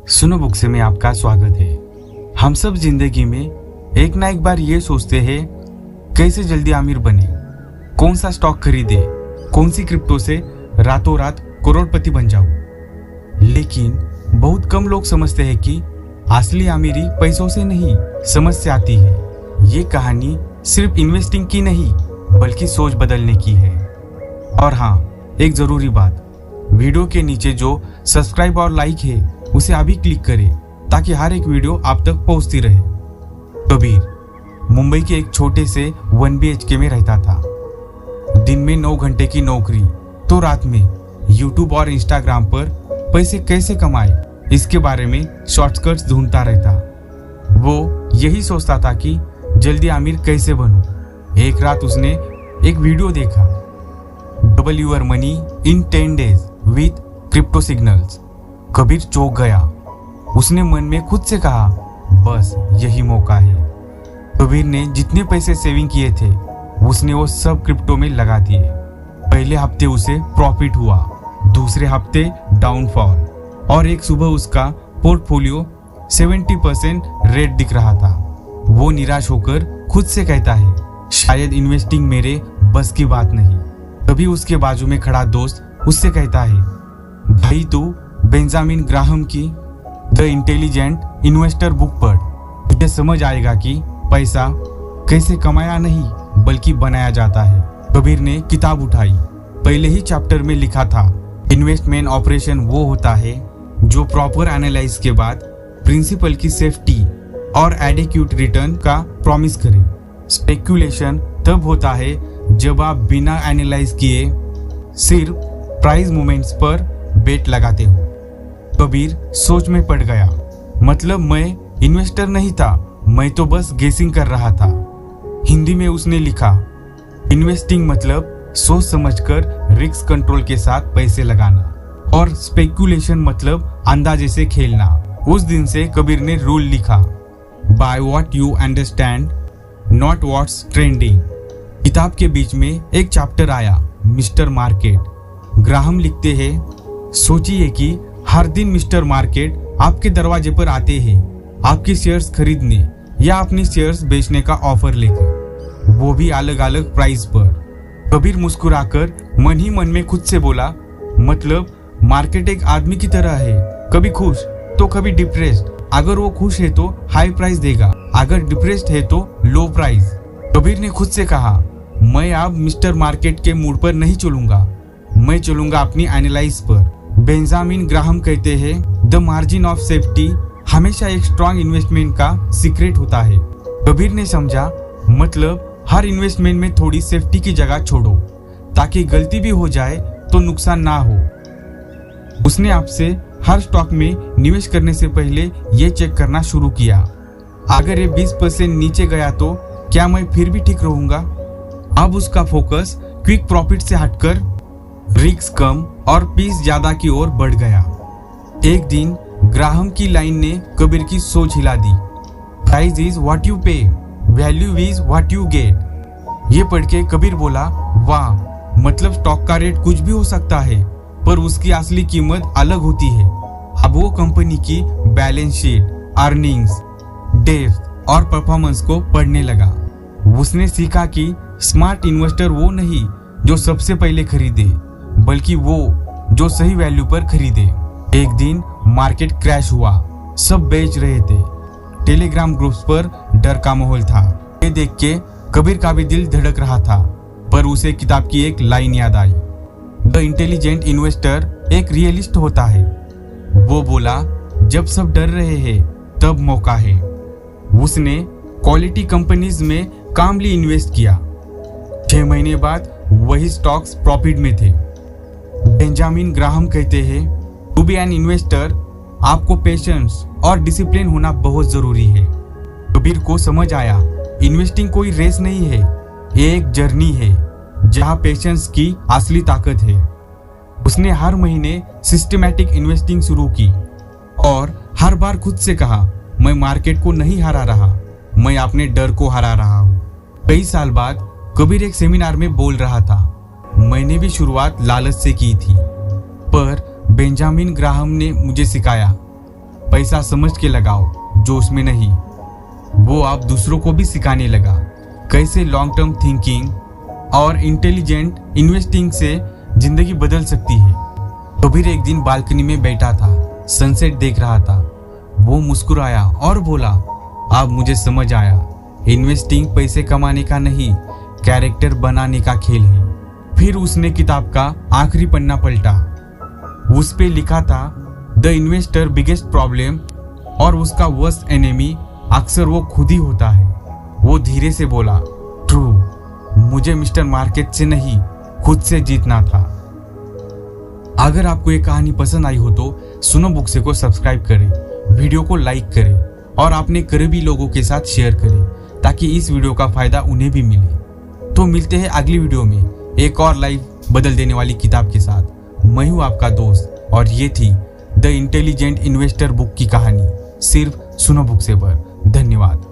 सुनो बुक से में आपका स्वागत है। हम सब जिंदगी में एक ना एक बार ये सोचते हैं कैसे जल्दी अमीर बने, कौन सा स्टॉक खरीदे, कौन सी क्रिप्टो से रातों रात करोड़पति बन जाओ। लेकिन बहुत कम लोग समझते हैं कि असली अमीरी पैसों से नहीं, समझ से आती है। ये कहानी सिर्फ इन्वेस्टिंग की नहीं बल्कि सोच बदलने की है। और हाँ, एक जरूरी बात, वीडियो के नीचे जो सब्सक्राइब और लाइक है उसे अभी क्लिक करें ताकि हर एक वीडियो आप तक पहुंचती रहे। कबीर मुंबई के एक छोटे से 1 BHK में रहता था। दिन में 9 घंटे की नौकरी तो रात में YouTube और Instagram पर पैसे कैसे कमाए इसके बारे में शॉर्टकट्स ढूंढता रहता। वो यही सोचता था कि जल्दी अमीर कैसे बनूं। एक रात उसने एक वीडियो देखा, double your money in 10 days with crypto signals. Kabir चौंक गया। उसने मन में खुद से कहा, बस यही मौका है। कबीर ने जितने पैसे सेविंग किए थे उसने वो सब क्रिप्टो में लगा दिए। पहले हफ्ते उसे प्रॉफिट हुआ, दूसरे हफ्ते डाउनफॉल, और एक सुबह उसका पोर्टफोलियो 70% रेट दिख रहा था। वो निराश होकर खुद से कहता है, शायद इन्वेस्टिंग मेरे बस की बात नहीं। तभी उसके बाजू में खड़ा दोस्त उससे कहता है, भाई तू बेंजामिन ग्राहम की द इंटेलिजेंट इन्वेस्टर बुक पढ़, तुझे समझ आएगा कि पैसा कैसे कमाया नहीं बल्कि बनाया जाता है। कबीर ने किताब उठाई। पहले ही चैप्टर में लिखा था, इन्वेस्टमेंट ऑपरेशन वो होता है जो प्रॉपर एनालाइज के बाद प्रिंसिपल की सेफ्टी और एडिक्यूट रिटर्न का प्रॉमिस करे। स्पेक्यूलेशन तब होता है जब आप बिना एनालाइज किए सिर्फ प्राइस मूवमेंट्स पर बेट लगाते हो। कबीर सोच में पड़ गया। मतलब मैं इन्वेस्टर नहीं था, मैं तो बस गेसिंग कर रहा था। हिंदी में उसने लिखा, इन्वेस्टिंग मतलब सोच समझकर रिस्क कंट्रोल के साथ पैसे लगाना, और स्पेक्यूलेशन मतलब अंदाजे से खेलना। उस दिन से कबीर ने रूल लिखा, by what you understand not what's trending. किताब के बीच में एक चैप्टर आया, मिस्टर मार्केट। ग्राहम लिखते हैं, सोचिए कि हर दिन मिस्टर मार्केट आपके दरवाजे पर आते हैं, आपके शेयर्स खरीदने या अपनी शेयर्स बेचने का ऑफर लेकर, वो भी अलग अलग प्राइस पर। कबीर मुस्कुराकर मन ही मन में खुद से बोला, मतलब मार्केट एक आदमी की तरह है, कभी खुश तो कभी डिप्रेस्ड। अगर वो खुश है तो हाई प्राइस देगा, अगर डिप्रेस्ड है तो लो प्राइस। कबीर ने खुद से कहा, मैं अब मिस्टर मार्केट के मूड पर नहीं चलूंगा, मैं चलूंगा अपनी एनालाइज पर। बेंजामिन ग्राहम कहते हैं, द मार्जिन ऑफ सेफ्टी हमेशा एक स्ट्रॉन्ग इन्वेस्टमेंट का सीक्रेट होता है। कबीर ने समझा, मतलब हर इन्वेस्टमेंट में थोड़ी सेफ्टी की जगह छोड़ो ताकि गलती भी हो जाए तो नुकसान ना हो। उसने आपसे हर स्टॉक में निवेश करने से पहले ये चेक करना शुरू किया, अगर ये 20% नीचे गया तो क्या मैं फिर भी ठीक रहूंगा। अब उसका फोकस क्विक प्रॉफिट से हटकर रिस्क कम और पीस ज्यादा की ओर बढ़ गया। एक दिन ग्राहम की लाइन ने कबीर की सोच हिला दी, प्राइस इज व्हाट यू पे, value is what you get. ये पढ़ के कबीर बोला, वाह, मतलब स्टॉक का रेट कुछ भी हो सकता है पर उसकी असली कीमत अलग होती है। अब वो कंपनी की बैलेंस शीट, अर्निंग्स, डेप्थ और परफॉर्मेंस को पढ़ने लगा। उसने सीखा कि स्मार्ट इन्वेस्टर वो नहीं जो सबसे पहले खरीदे, बल्कि वो जो सही वैल्यू पर खरीदे। एक दिन मार्केट क्रैश हुआ, सब बेच रहे थे। टेलीग्राम ग्रुप्स पर डर का माहौल था। ये देख के कबीर का भी दिल धड़क रहा था, पर उसे किताब की एक लाइन याद आई, द इंटेलिजेंट इन्वेस्टर एक रियलिस्ट होता है। वो बोला, जब सब डर रहे हैं तब मौका है। उसने क्वालिटी कंपनीज में कामली इन्वेस्ट किया। 6 महीने बाद वही स्टॉक्स प्रॉफिट में थे। बेंजामिन ग्राहम कहते हैं, टू बी एन इन्वेस्टर आपको पेशेंस और डिसिप्लिन होना बहुत जरूरी है। कबीर को समझ आया, इन्वेस्टिंग कोई रेस नहीं है, ये एक जर्नी है जहां पेशेंस की असली ताकत है। उसने हर महीने सिस्टमैटिक इन्वेस्टिंग शुरू की और हर बार खुद से कहा, मैं मार्केट को नहीं हरा रहा, मैं अपने डर को हरा रहा हूँ। कई साल बाद कबीर एक सेमिनार में बोल रहा था, मैंने भी शुरुआत लालच से की थी, पर बेंजामिन ग्राहम ने मुझे सिखाया, पैसा समझ के लगाओ, जोश में नहीं। वो आप दूसरों को भी सिखाने लगा कैसे लॉन्ग टर्म थिंकिंग और इंटेलिजेंट इन्वेस्टिंग से जिंदगी बदल सकती है। कबीर एक दिन बालकनी में बैठा था, सनसेट देख रहा था। वो मुस्कुराया और बोला, अब मुझे समझ आया, इन्वेस्टिंग पैसे कमाने का नहीं, कैरेक्टर बनाने का खेल है। फिर उसने किताब का आखिरी पन्ना पलटा। उस पे लिखा था, द इन्वेस्टर बिगेस्ट प्रॉब्लम, और उसका वर्स्ट एनिमी अक्सर वो खुद ही होता है। वो धीरे से बोला, ट्रू, मुझे मिस्टर मार्केट से नहीं, खुद से जीतना था। अगर आपको ये कहानी पसंद आई हो तो सुनो बुक्से को सब्सक्राइब करें, वीडियो को लाइक करें और अपने करीबी लोगों के साथ शेयर करें ताकि इस वीडियो का फायदा उन्हें भी मिले। तो मिलते हैं अगली वीडियो में एक और लाइफ बदल देने वाली किताब के साथ। मैं हूं आपका दोस्त और ये थी द इंटेलिजेंट इन्वेस्टर बुक की कहानी, सिर्फ सुनो बुक्से पर। धन्यवाद।